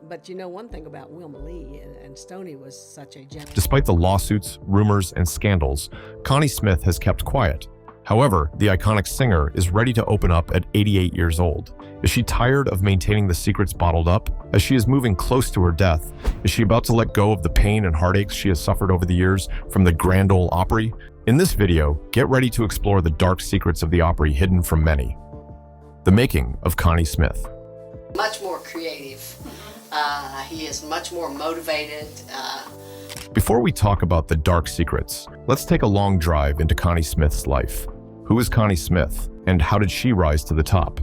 But you know one thing about Wilma Lee, and Stoney was such a gentleman. Despite the lawsuits, rumors, and scandals, Connie Smith has kept quiet. However, the iconic singer is ready to open up at 88 years old. Is she tired of maintaining the secrets bottled up? As she is moving close to her death, is she about to let go of the pain and heartaches she has suffered over the years from the Grand Ole Opry? In this video, get ready to explore the dark secrets of the Opry hidden from many. The making of Connie Smith. Much more creative. He is much more motivated. Before we talk about the dark secrets, let's take a long drive into Connie Smith's life. Who is Connie Smith, and how did she rise to the top?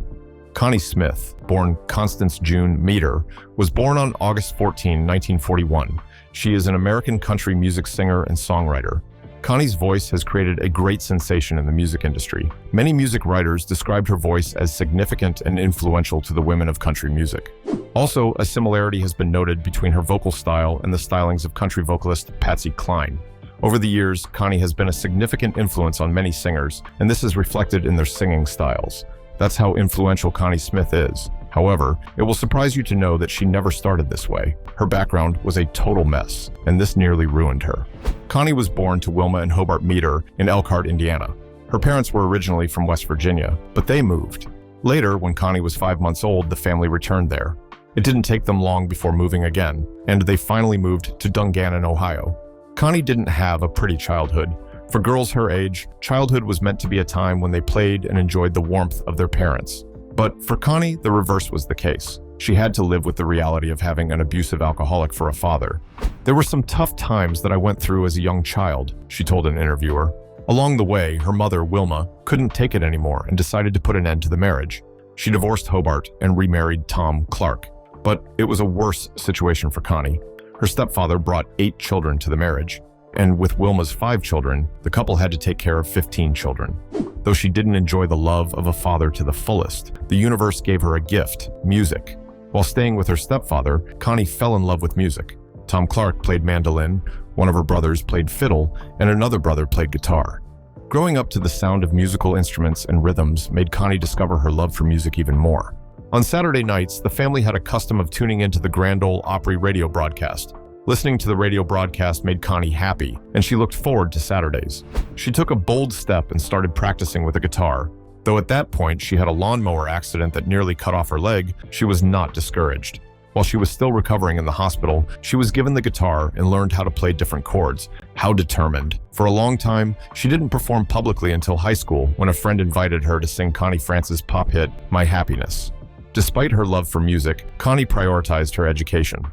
Connie Smith, born Constance June Meter, was born on August 14, 1941. She is an American country music singer and songwriter. Connie's voice has created a great sensation in the music industry. Many music writers described her voice as significant and influential to the women of country music. Also, a similarity has been noted between her vocal style and the stylings of country vocalist Patsy Cline. Over the years, Connie has been a significant influence on many singers, and this is reflected in their singing styles. That's how influential Connie Smith is. However, it will surprise you to know that she never started this way. Her background was a total mess, and this nearly ruined her. Connie was born to Wilma and Hobart Meter in Elkhart, Indiana. Her parents were originally from West Virginia, but they moved. Later, when Connie was 5 months old, the family returned there. It didn't take them long before moving again, and they finally moved to Dungannon, Ohio. Connie didn't have a pretty childhood. For girls her age, childhood was meant to be a time when they played and enjoyed the warmth of their parents. But for Connie, the reverse was the case. She had to live with the reality of having an abusive alcoholic for a father. "There were some tough times that I went through as a young child," she told an interviewer. Along the way, her mother, Wilma, couldn't take it anymore and decided to put an end to the marriage. She divorced Hobart and remarried Tom Clark. But it was a worse situation for Connie. Her stepfather brought 8 children to the marriage, and with Wilma's 5 children, the couple had to take care of 15 children. Though she didn't enjoy the love of a father to the fullest, the universe gave her a gift, music. While staying with her stepfather, Connie fell in love with music. Tom Clark played mandolin, one of her brothers played fiddle, and another brother played guitar. Growing up to the sound of musical instruments and rhythms made Connie discover her love for music even more. On Saturday nights, the family had a custom of tuning into the Grand Ole Opry radio broadcast. Listening to the radio broadcast made Connie happy, and she looked forward to Saturdays. She took a bold step and started practicing with a guitar. Though at that point she had a lawnmower accident that nearly cut off her leg, she was not discouraged. While she was still recovering in the hospital, she was given the guitar and learned how to play different chords. How determined. For a long time, she didn't perform publicly until high school when a friend invited her to sing Connie France's pop hit, My Happiness. Despite her love for music, Connie prioritized her education.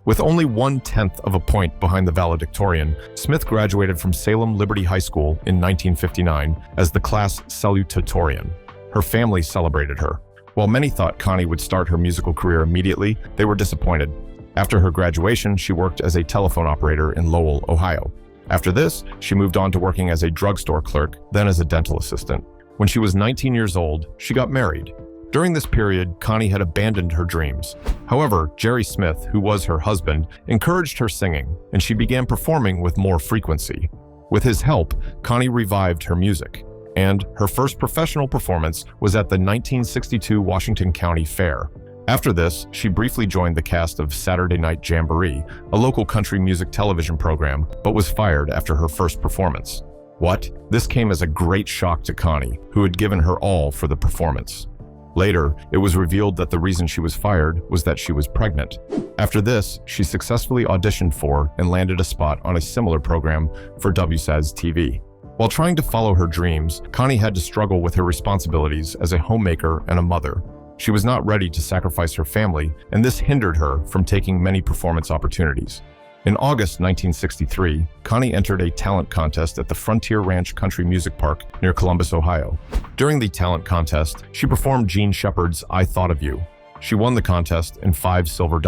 With only 1/10 of a point behind the valedictorian, Smith graduated from Salem Liberty High School in 1959 as the class salutatorian. Her family celebrated her. While many thought Connie would start her musical career immediately, they were disappointed. After her graduation, she worked as a telephone operator in Lowell, Ohio. After this, she moved on to working as a drugstore clerk, then as a dental assistant. When she was 19 years old, she got married. During this period, Connie had abandoned her dreams. However, Jerry Smith, who was her husband, encouraged her singing, and she began performing with more frequency. With his help, Connie revived her music, and her first professional performance was at the 1962 Washington County Fair. After this, she briefly joined the cast of Saturday Night Jamboree, a local country music television program, but was fired after her first performance. What? This came as a great shock to Connie, who had given her all for the performance. Later, it was revealed that the reason she was fired was that she was pregnant. After this, she successfully auditioned for and landed a spot on a similar program for WSAZ TV. While trying to follow her dreams, Connie had to struggle with her responsibilities as a homemaker and a mother. She was not ready to sacrifice her family, and this hindered her from taking many performance opportunities. In August 1963, Connie entered a talent contest at the Frontier Ranch Country Music Park near Columbus, Ohio. During the talent contest, she performed Gene Shepard's I Thought of You. She won the contest and $5 silver.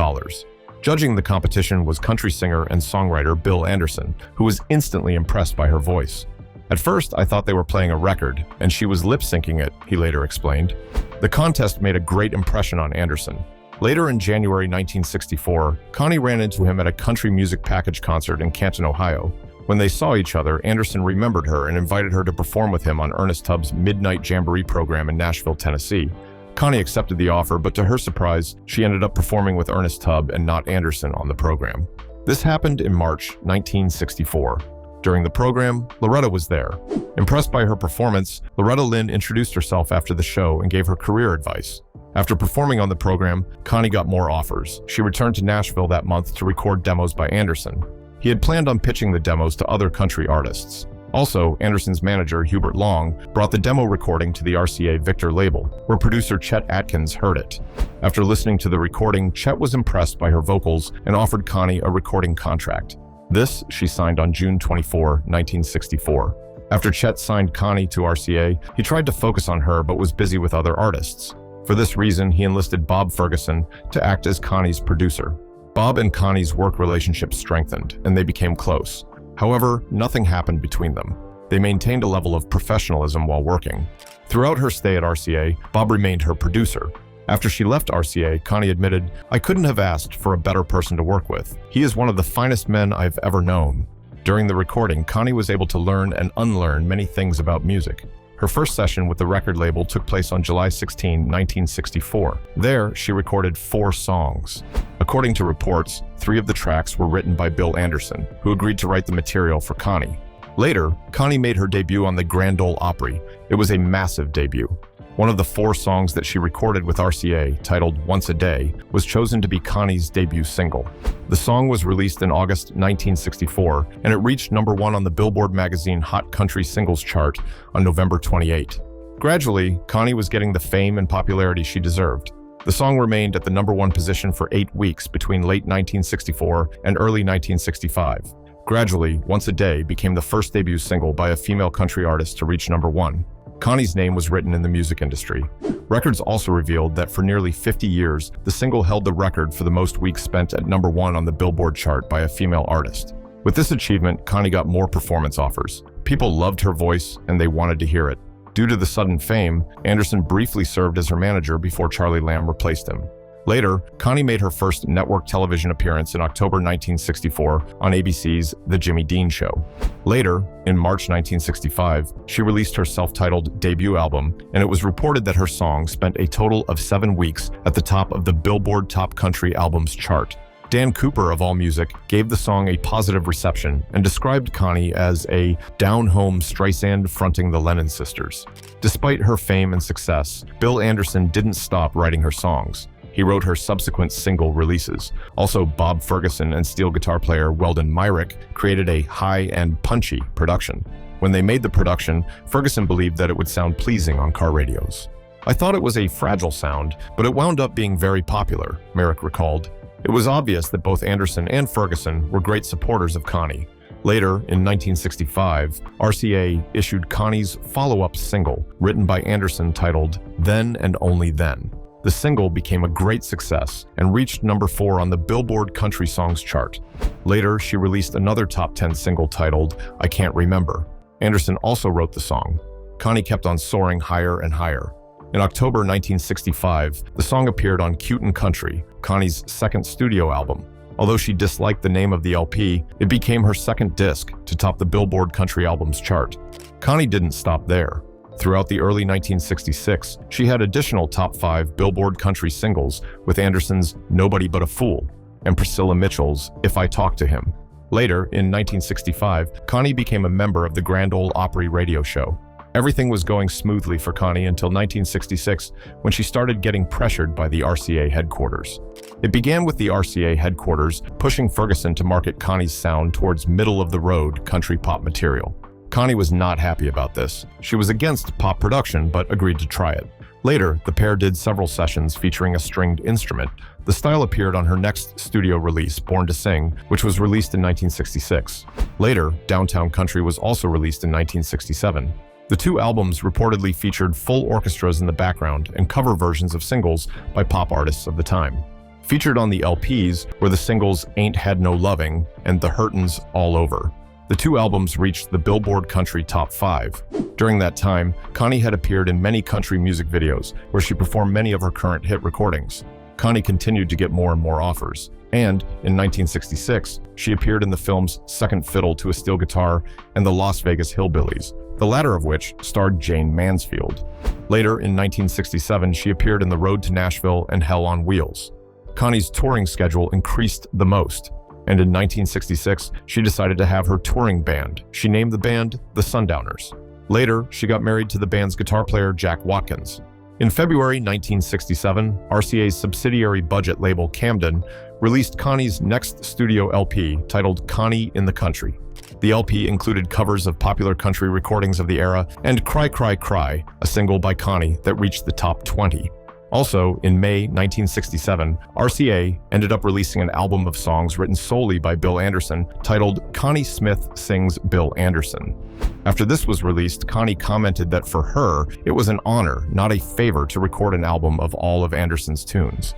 Judging the competition was country singer and songwriter Bill Anderson, who was instantly impressed by her voice. "At first, I thought they were playing a record, and she was lip-syncing it," he later explained. The contest made a great impression on Anderson. Later in January 1964, Connie ran into him at a country music package concert in Canton, Ohio. When they saw each other, Anderson remembered her and invited her to perform with him on Ernest Tubb's Midnight Jamboree program in Nashville, Tennessee. Connie accepted the offer, but to her surprise, she ended up performing with Ernest Tubb and not Anderson on the program. This happened in March 1964. During the program, Loretta was there. Impressed by her performance, Loretta Lynn introduced herself after the show and gave her career advice. After performing on the program, Connie got more offers. She returned to Nashville that month to record demos by Anderson. He had planned on pitching the demos to other country artists. Also, Anderson's manager, Hubert Long, brought the demo recording to the RCA Victor label, where producer Chet Atkins heard it. After listening to the recording, Chet was impressed by her vocals and offered Connie a recording contract. This she signed on June 24, 1964. After Chet signed Connie to RCA, he tried to focus on her but was busy with other artists. For this reason, he enlisted Bob Ferguson to act as Connie's producer. Bob and Connie's work relationship strengthened, and they became close. However, nothing happened between them. They maintained a level of professionalism while working. Throughout her stay at RCA, Bob remained her producer. After she left RCA, Connie admitted, "I couldn't have asked for a better person to work with. He is one of the finest men I've ever known." During the recording, Connie was able to learn and unlearn many things about music. Her first session with the record label took place on July 16, 1964. There, she recorded 4 songs. According to reports, 3 of the tracks were written by Bill Anderson, who agreed to write the material for Connie. Later, Connie made her debut on the Grand Ole Opry. It was a massive debut. One of the 4 songs that she recorded with RCA, titled Once a Day, was chosen to be Connie's debut single. The song was released in August 1964, and it reached #1 on the Billboard magazine Hot Country Singles chart on November 28. Gradually, Connie was getting the fame and popularity she deserved. The song remained at the #1 position for 8 weeks between late 1964 and early 1965. Gradually, Once a Day became the first debut single by a female country artist to reach #1. Connie's name was written in the music industry. Records also revealed that for nearly 50 years, the single held the record for the most weeks spent at #1 on the Billboard chart by a female artist. With this achievement, Connie got more performance offers. People loved her voice, and they wanted to hear it. Due to the sudden fame, Anderson briefly served as her manager before Charlie Lamb replaced him. Later, Connie made her first network television appearance in October 1964 on ABC's The Jimmy Dean Show. Later, in March 1965, she released her self-titled debut album, and it was reported that her song spent a total of 7 weeks at the top of the Billboard Top Country Albums chart. Dan Cooper of AllMusic gave the song a positive reception and described Connie as a down-home Streisand fronting the Lennon sisters. Despite her fame and success, Bill Anderson didn't stop writing her songs. He wrote her subsequent single releases. Also, Bob Ferguson and steel guitar player Weldon Myrick created a high and punchy production. When they made the production, Ferguson believed that it would sound pleasing on car radios. "I thought it was a fragile sound, but it wound up being very popular," Myrick recalled. It was obvious that both Anderson and Ferguson were great supporters of Connie. Later, in 1965, RCA issued Connie's follow-up single, written by Anderson, titled Then and Only Then. The single became a great success and reached #4 on the Billboard Country Songs chart. Later, she released another top 10 single titled I Can't Remember. Anderson also wrote the song. Connie kept on soaring higher and higher. In October 1965, the song appeared on Cute & Country, Connie's second studio album. Although she disliked the name of the LP, it became her second disc to top the Billboard Country Albums chart. Connie didn't stop there. Throughout the early 1966, she had additional top 5 Billboard country singles with Anderson's Nobody But a Fool and Priscilla Mitchell's If I Talk to Him. Later, in 1965, Connie became a member of the Grand Ole Opry radio show. Everything was going smoothly for Connie until 1966, when she started getting pressured by the RCA headquarters. It began with the RCA headquarters pushing Ferguson to market Connie's sound towards middle-of-the-road country pop material. Connie was not happy about this. She was against pop production, but agreed to try it. Later, the pair did several sessions featuring a stringed instrument. The style appeared on her next studio release, Born to Sing, which was released in 1966. Later, Downtown Country was also released in 1967. The 2 albums reportedly featured full orchestras in the background and cover versions of singles by pop artists of the time. Featured on the LPs were the singles Ain't Had No Loving and The Hurtin's All Over. The 2 albums reached the Billboard Country Top 5. During that time, Connie had appeared in many country music videos, where she performed many of her current hit recordings. Connie continued to get more and more offers, and in 1966, she appeared in the films Second Fiddle to a Steel Guitar and The Las Vegas Hillbillies, the latter of which starred Jane Mansfield. Later, in 1967, she appeared in The Road to Nashville and Hell on Wheels. Connie's touring schedule increased the most, and in 1966, she decided to have her touring band. She named the band the Sundowners. Later, she got married to the band's guitar player Jack Watkins. In February 1967, RCA's subsidiary budget label Camden released Connie's next studio LP titled Connie in the Country. The LP included covers of popular country recordings of the era and Cry Cry Cry, a single by Connie that reached the top 20. Also, in May 1967, RCA ended up releasing an album of songs written solely by Bill Anderson titled Connie Smith Sings Bill Anderson. After this was released, Connie commented that for her, it was an honor, not a favor, to record an album of all of Anderson's tunes.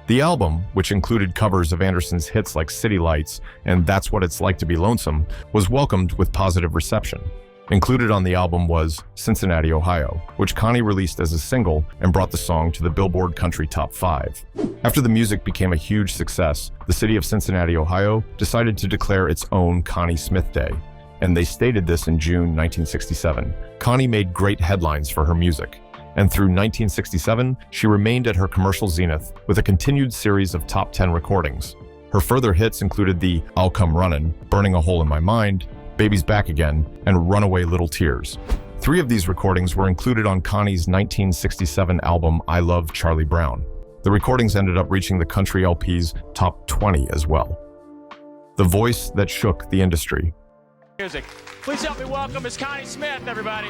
The album, which included covers of Anderson's hits like City Lights and That's What It's Like to Be Lonesome, was welcomed with positive reception. Included on the album was Cincinnati, Ohio, which Connie released as a single and brought the song to the Billboard Country Top 5. After the music became a huge success, the city of Cincinnati, Ohio, decided to declare its own Connie Smith Day, and they stated this in June 1967. Connie made great headlines for her music, and through 1967, she remained at her commercial zenith with a continued series of top 10 recordings. Her further hits included the I'll Come Runnin', Burning a Hole in My Mind, Baby's Back Again, and Runaway Little Tears. 3 of these recordings were included on Connie's 1967 album I Love Charlie Brown. The recordings ended up reaching the country LP's top 20 as well. The voice that shook the industry. Music. Please help me welcome Miss Connie Smith, everybody.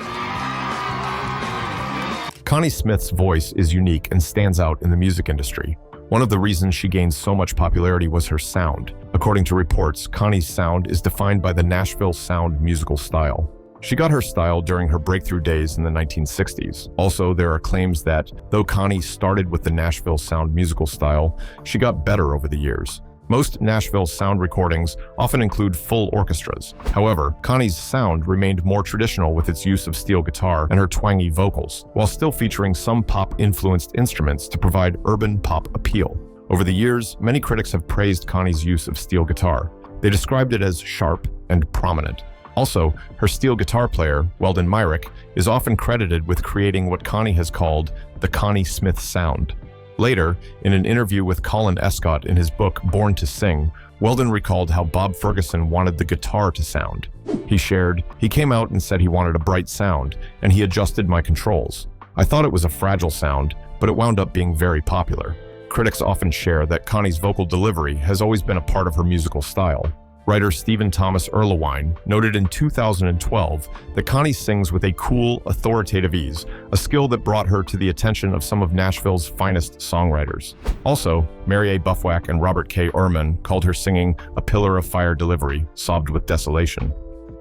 Connie Smith's voice is unique and stands out in the music industry. One of the reasons she gained so much popularity was her sound. According to reports, Connie's sound is defined by the Nashville Sound musical style. She got her style during her breakthrough days in the 1960s. Also, there are claims that, though Connie started with the Nashville Sound musical style, she got better over the years. Most Nashville Sound recordings often include full orchestras. However, Connie's sound remained more traditional with its use of steel guitar and her twangy vocals, while still featuring some pop-influenced instruments to provide urban pop appeal. Over the years, many critics have praised Connie's use of steel guitar. They described it as sharp and prominent. Also, her steel guitar player, Weldon Myrick, is often credited with creating what Connie has called the Connie Smith sound. Later, in an interview with Colin Escott in his book Born to Sing, Weldon recalled how Bob Ferguson wanted the guitar to sound. He shared, "He came out and said he wanted a bright sound, and he adjusted my controls. I thought it was a fragile sound, but it wound up being very popular." Critics often share that Connie's vocal delivery has always been a part of her musical style. Writer Stephen Thomas Erlewine noted in 2012 that Connie sings with a cool, authoritative ease, a skill that brought her to the attention of some of Nashville's finest songwriters. Also, Mary A. Buffwack and Robert K. Ehrman called her singing a pillar of fire delivery, sobbed with desolation.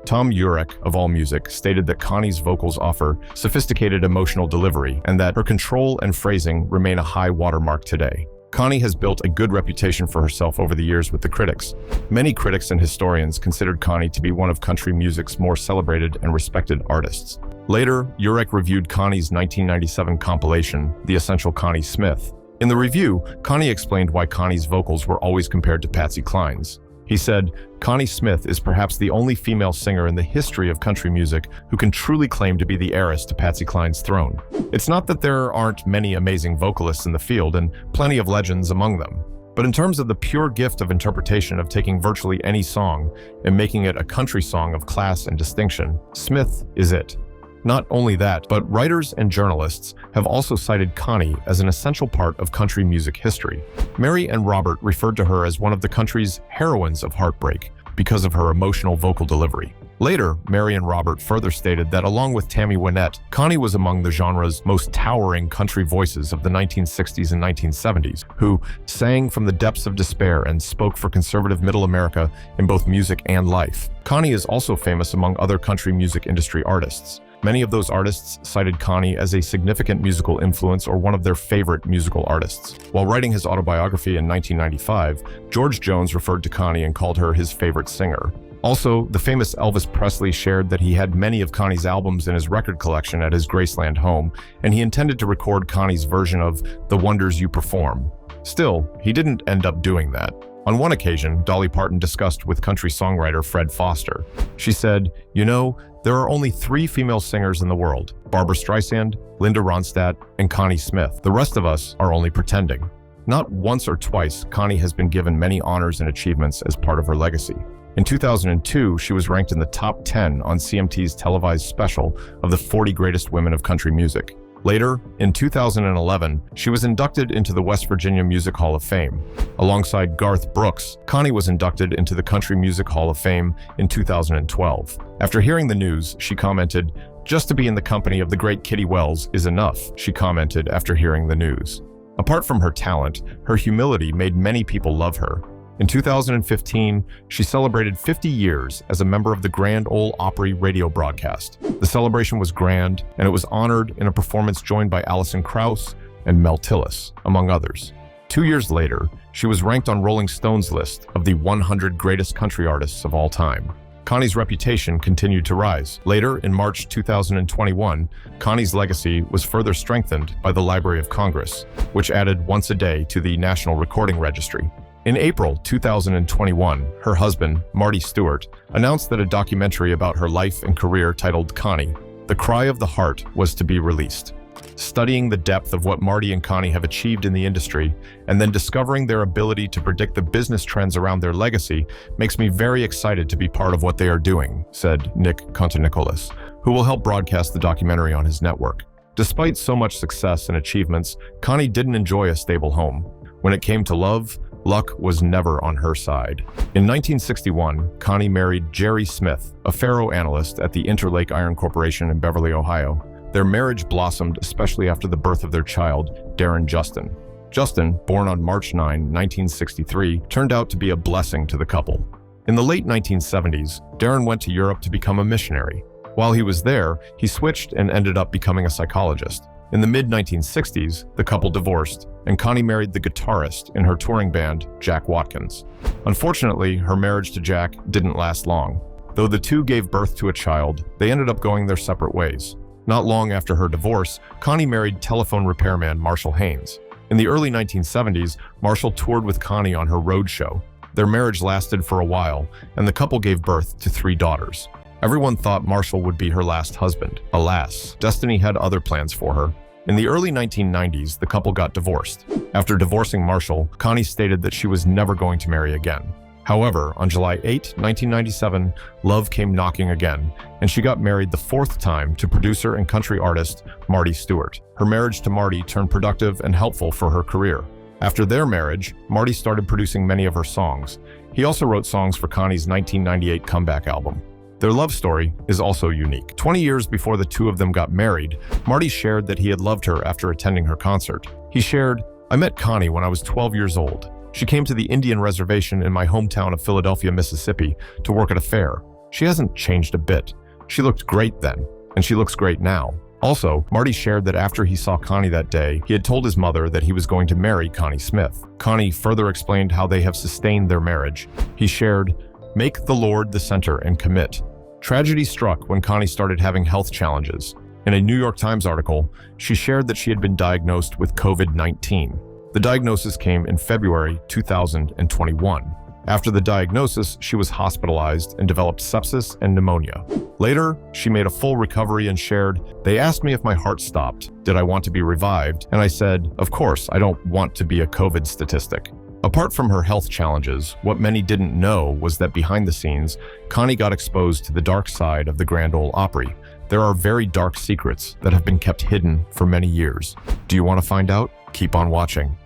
Tom Urich of AllMusic stated that Connie's vocals offer sophisticated emotional delivery and that her control and phrasing remain a high watermark today. Connie has built a good reputation for herself over the years with the critics. Many critics and historians considered Connie to be one of country music's more celebrated and respected artists. Later, Urich reviewed Connie's 1997 compilation, The Essential Connie Smith. In the review, Connie explained why Connie's vocals were always compared to Patsy Cline's. He said, "Connie Smith is perhaps the only female singer in the history of country music who can truly claim to be the heiress to Patsy Cline's throne. It's not that there aren't many amazing vocalists in the field and plenty of legends among them. But in terms of the pure gift of interpretation of taking virtually any song and making it a country song of class and distinction, Smith is it." Not only that, but writers and journalists have also cited Connie as an essential part of country music history. Mary and Robert referred to her as one of the country's heroines of heartbreak because of her emotional vocal delivery. Later, Mary and Robert further stated that along with Tammy Wynette, Connie was among the genre's most towering country voices of the 1960s and 1970s, who sang from the depths of despair and spoke for conservative middle America in both music and life. Connie is also famous among other country music industry artists. Many of those artists cited Connie as a significant musical influence or one of their favorite musical artists. While writing his autobiography in 1995, George Jones referred to Connie and called her his favorite singer. Also, the famous Elvis Presley shared that he had many of Connie's albums in his record collection at his Graceland home, and he intended to record Connie's version of The Wonders You Perform. Still, he didn't end up doing that. On one occasion, Dolly Parton discussed with country songwriter Fred Foster. She said, "You know, there are only 3 female singers in the world: Barbra Streisand, Linda Ronstadt, and Connie Smith. The rest of us are only pretending." Not once or twice, Connie has been given many honors and achievements as part of her legacy. In 2002, she was ranked in the top 10 on CMT's televised special of the 40 greatest women of country music. Later, in 2011, she was inducted into the West Virginia Music Hall of Fame. Alongside Garth Brooks, Connie was inducted into the Country Music Hall of Fame in 2012. After hearing the news, she commented, "Just to be in the company of the great Kitty Wells is enough," she commented after hearing the news. Apart from her talent, her humility made many people love her. In 2015, she celebrated 50 years as a member of the Grand Ole Opry radio broadcast. The celebration was grand, and it was honored in a performance joined by Alison Krauss and Mel Tillis, among others. 2 years later, she was ranked on Rolling Stone's list of the 100 greatest country artists of all time. Connie's reputation continued to rise. Later, in March 2021, Connie's legacy was further strengthened by the Library of Congress, which added Once a Day to the National Recording Registry. In April 2021, her husband, Marty Stewart, announced that a documentary about her life and career titled Connie, The Cry of the Heart, was to be released. Studying the depth of what Marty and Connie have achieved in the industry, and then discovering their ability to predict the business trends around their legacy, makes me very excited to be part of what they are doing, said Nick Contanicolas, who will help broadcast the documentary on his network. Despite so much success and achievements, Connie didn't enjoy a stable home. When it came to love, luck was never on her side. In 1961, Connie married Jerry Smith, a faro analyst at the Interlake Iron Corporation in Beverly, Ohio. Their marriage blossomed especially after the birth of their child, Darren Justin. Justin, born on March 9, 1963, turned out to be a blessing to the couple. In the late 1970s, Darren went to Europe to become a missionary. While he was there, he switched and ended up becoming a psychologist. In the mid-1960s, the couple divorced, and Connie married the guitarist in her touring band, Jack Watkins. Unfortunately, her marriage to Jack didn't last long. Though the two gave birth to a child, they ended up going their separate ways. Not long after her divorce, Connie married telephone repairman Marshall Haynes. In the early 1970s, Marshall toured with Connie on her road show. Their marriage lasted for a while, and the couple gave birth to 3 daughters. Everyone thought Marshall would be her last husband. Alas, destiny had other plans for her. In the early 1990s, the couple got divorced. After divorcing Marshall, Connie stated that she was never going to marry again. However, on July 8, 1997, love came knocking again, and she got married the 4th time to producer and country artist Marty Stewart. Her marriage to Marty turned productive and helpful for her career. After their marriage, Marty started producing many of her songs. He also wrote songs for Connie's 1998 comeback album. Their love story is also unique. 20 years before the two of them got married, Marty shared that he had loved her after attending her concert. He shared, "I met Connie when I was 12 years old. She came to the Indian reservation in my hometown of Philadelphia, Mississippi, to work at a fair. She hasn't changed a bit. She looked great then, and she looks great now." Also, Marty shared that after he saw Connie that day, he had told his mother that he was going to marry Connie Smith. Connie further explained how they have sustained their marriage. He shared, "Make the Lord the center and commit." Tragedy struck when Connie started having health challenges. In a New York Times article, she shared that she had been diagnosed with COVID-19. The diagnosis came in February 2021. After the diagnosis, she was hospitalized and developed sepsis and pneumonia. Later, she made a full recovery and shared, "They asked me if my heart stopped. Did I want to be revived? And I said, of course, I don't want to be a COVID statistic." Apart from her health challenges, what many didn't know was that behind the scenes, Connie got exposed to the dark side of the Grand Ole Opry. There are very dark secrets that have been kept hidden for many years. Do you want to find out? Keep on watching.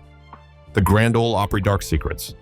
The Grand Ole Opry Dark Secrets.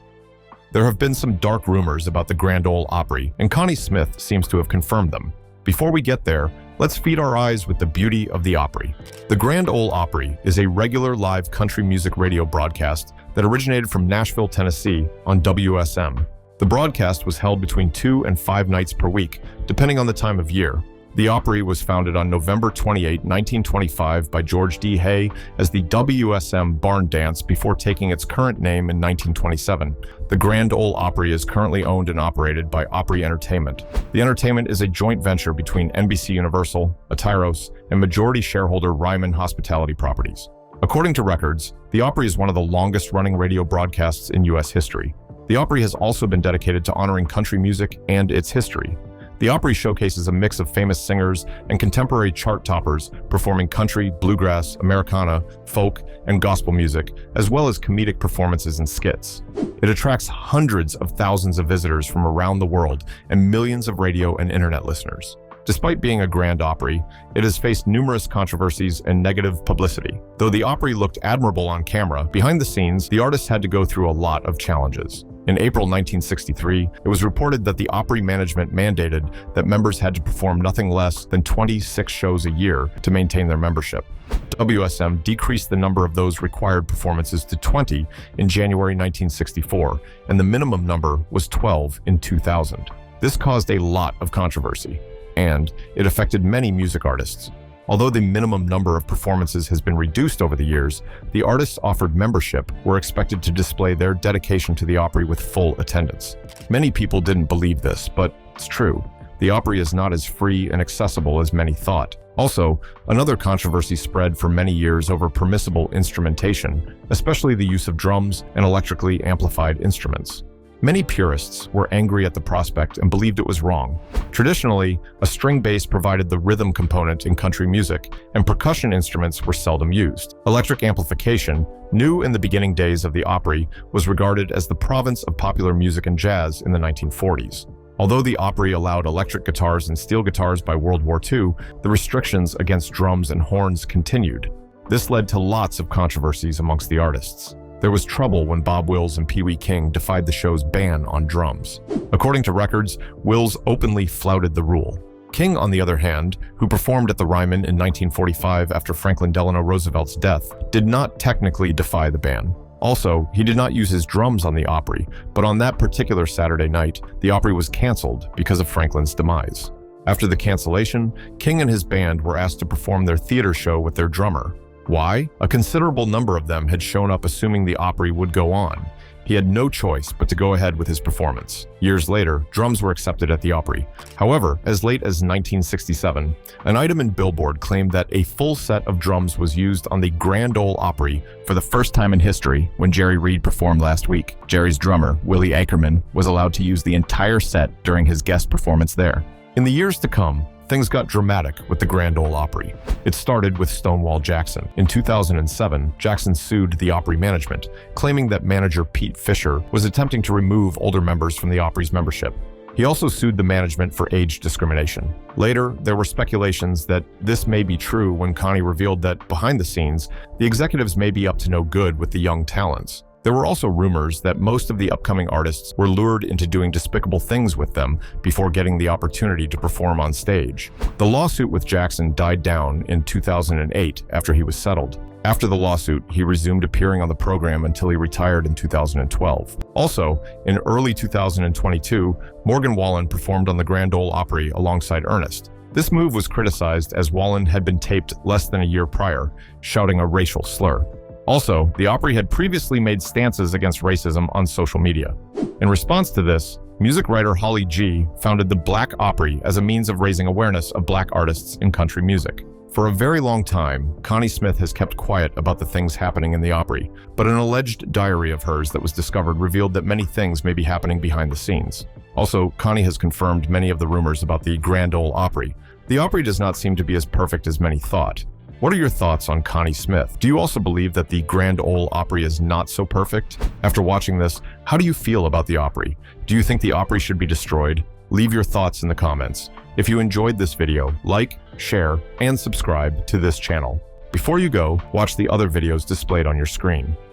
There have been some dark rumors about the Grand Ole Opry, and Connie Smith seems to have confirmed them. Before we get there, let's feed our eyes with the beauty of the Opry. The Grand Ole Opry is a regular live country music radio broadcast that originated from Nashville, Tennessee on WSM. The broadcast was held between 2 and 5 nights per week, depending on the time of year. The Opry was founded on November 28, 1925 by George D. Hay as the WSM Barn Dance before taking its current name in 1927. The Grand Ole Opry is currently owned and operated by Opry Entertainment. The entertainment is a joint venture between NBC Universal, Atairos, and majority shareholder Ryman Hospitality Properties. According to records, the Opry is one of the longest-running radio broadcasts in U.S. history. The Opry has also been dedicated to honoring country music and its history. The Opry showcases a mix of famous singers and contemporary chart toppers performing country, bluegrass, Americana, folk, and gospel music, as well as comedic performances and skits. It attracts hundreds of thousands of visitors from around the world and millions of radio and internet listeners. Despite being a Grand Opry, it has faced numerous controversies and negative publicity. Though the Opry looked admirable on camera, behind the scenes, the artist had to go through a lot of challenges. In April 1963, it was reported that the Opry management mandated that members had to perform nothing less than 26 shows a year to maintain their membership. WSM decreased the number of those required performances to 20 in January 1964, and the minimum number was 12 in 2000. This caused a lot of controversy, and it affected many music artists. Although the minimum number of performances has been reduced over the years, the artists offered membership were expected to display their dedication to the Opry with full attendance. Many people didn't believe this, but it's true. The Opry is not as free and accessible as many thought. Also, another controversy spread for many years over permissible instrumentation, especially the use of drums and electrically amplified instruments. Many purists were angry at the prospect and believed it was wrong. Traditionally, a string bass provided the rhythm component in country music, and percussion instruments were seldom used. Electric amplification, new in the beginning days of the Opry, was regarded as the province of popular music and jazz in the 1940s. Although the Opry allowed electric guitars and steel guitars by World War II, the restrictions against drums and horns continued. This led to lots of controversies amongst the artists. There was trouble when Bob Wills and Pee Wee King defied the show's ban on drums. According to records, Wills openly flouted the rule. King, on the other hand, who performed at the Ryman in 1945 after Franklin Delano Roosevelt's death, did not technically defy the ban. Also, he did not use his drums on the Opry, but on that particular Saturday night, the Opry was canceled because of Franklin's demise. After the cancellation, King and his band were asked to perform their theater show with their drummer. Why? A considerable number of them had shown up assuming the Opry would go on. He had no choice but to go ahead with his performance. Years later, drums were accepted at the Opry. However, as late as 1967, an item in Billboard claimed that a full set of drums was used on the Grand Ole Opry for the first time in history when Jerry Reed performed last week. Jerry's drummer, Willie Ackerman, was allowed to use the entire set during his guest performance there. In the years to come, things got dramatic with the Grand Ole Opry. It started with Stonewall Jackson. In 2007, Jackson sued the Opry management, claiming that manager Pete Fisher was attempting to remove older members from the Opry's membership. He also sued the management for age discrimination. Later, there were speculations that this may be true when Connie revealed that, behind the scenes, the executives may be up to no good with the young talents. There were also rumors that most of the upcoming artists were lured into doing despicable things with them before getting the opportunity to perform on stage. The lawsuit with Jackson died down in 2008 after he was settled. After the lawsuit, he resumed appearing on the program until he retired in 2012. Also, in early 2022, Morgan Wallen performed on the Grand Ole Opry alongside Ernest. This move was criticized as Wallen had been taped less than a year prior, shouting a racial slur. Also, the Opry had previously made stances against racism on social media. In response to this, music writer Holly G founded the Black Opry as a means of raising awareness of Black artists in country music. For a very long time, Connie Smith has kept quiet about the things happening in the Opry, but an alleged diary of hers that was discovered revealed that many things may be happening behind the scenes. Also, Connie has confirmed many of the rumors about the Grand Ole Opry. The Opry does not seem to be as perfect as many thought. What are your thoughts on Connie Smith? Do you also believe that the Grand Ole Opry is not so perfect? After watching this, how do you feel about the Opry? Do you think the Opry should be destroyed? Leave your thoughts in the comments. If you enjoyed this video, like, share, and subscribe to this channel. Before you go, watch the other videos displayed on your screen.